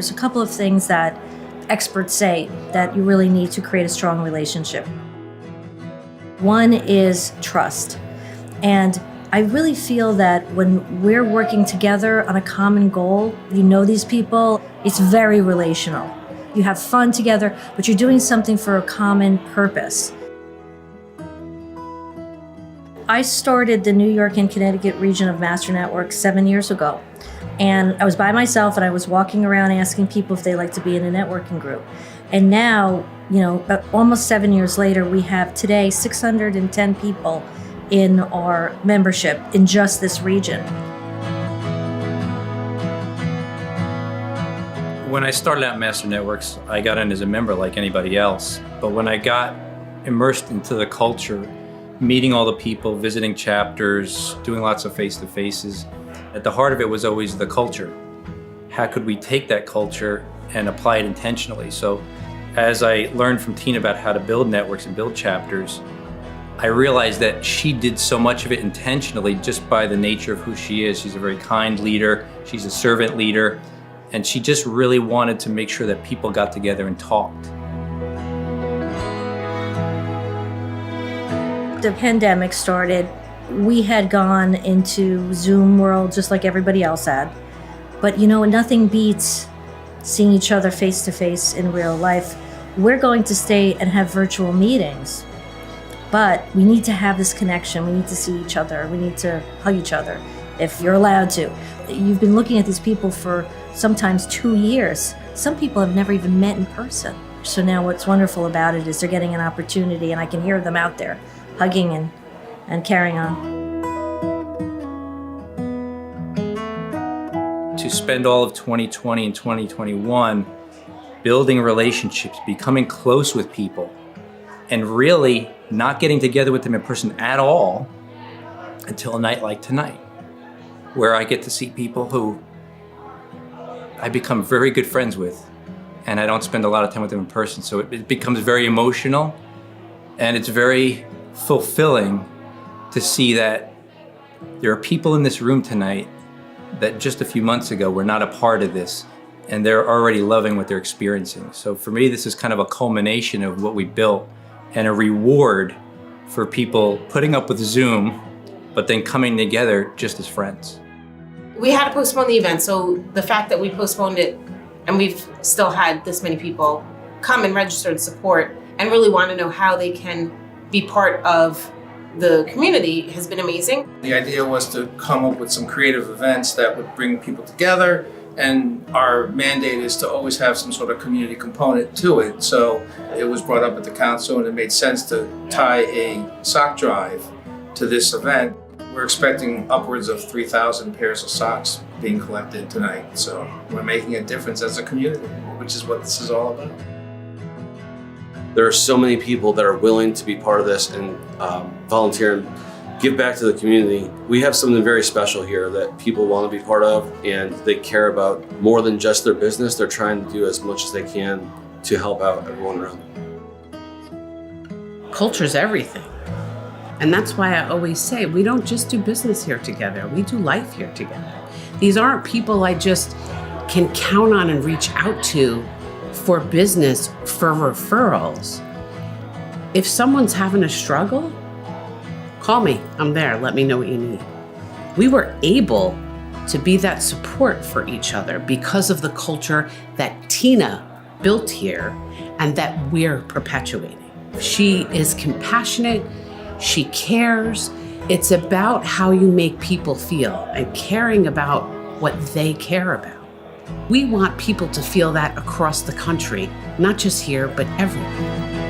there's a couple of things that experts say that you really need to create a strong relationship. One is trust. And I really feel that when we're working together on a common goal, you know these people, it's very relational. You have fun together, but you're doing something for a common purpose. I started the New York and Connecticut region of Master Network 7 years ago. And I was by myself and I was walking around asking people if they like to be in a networking group. And now, almost 7 years later, we have today 610 people in our membership in just this region. When I started out Master Networks, I got in as a member like anybody else. But when I got immersed into the culture, meeting all the people, visiting chapters, doing lots of face-to-faces, at the heart of it was always the culture. How could we take that culture and apply it intentionally? So as I learned from Tina about how to build networks and build chapters, I realized that she did so much of it intentionally just by the nature of who she is. She's a very kind leader, she's a servant leader, and she just really wanted to make sure that people got together and talked. The pandemic started, we had gone into Zoom world just like everybody else had. But nothing beats seeing each other face to face in real life. We're going to stay and have virtual meetings, but we need to have this connection. We need to see each other. We need to hug each other if you're allowed to. You've been looking at these people for sometimes 2 years. Some people have never even met in person. So now what's wonderful about it is they're getting an opportunity, and I can hear them out there hugging and carrying on. To spend all of 2020 and 2021 building relationships, becoming close with people, and really not getting together with them in person at all until a night like tonight, where I get to see people who I become very good friends with, and I don't spend a lot of time with them in person. So it becomes very emotional, and it's very fulfilling to see that there are people in this room tonight that just a few months ago were not a part of this, and they're already loving what they're experiencing. So for me, this is kind of a culmination of what we built and a reward for people putting up with Zoom, but then coming together just as friends. We had to postpone the event, so the fact that we postponed it and we've still had this many people come and register and support and really want to know how they can be part of the community has been amazing. The idea was to come up with some creative events that would bring people together, and our mandate is to always have some sort of community component to it. So it was brought up at the council, and it made sense to tie a sock drive to this event. We're expecting upwards of 3,000 pairs of socks being collected tonight. So we're making a difference as a community, which is what this is all about. There are so many people that are willing to be part of this and volunteer and give back to the community. We have something very special here that people want to be part of, and they care about more than just their business. They're trying to do as much as they can to help out everyone around them. Culture's everything. And that's why I always say, we don't just do business here together, we do life here together. These aren't people I just can count on and reach out to for business, for referrals. If someone's having a struggle, call me, I'm there, let me know what you need. We were able to be that support for each other because of the culture that Tina built here and that we're perpetuating. She is compassionate, she cares. It's about how you make people feel and caring about what they care about. We want people to feel that across the country, not just here, but everywhere.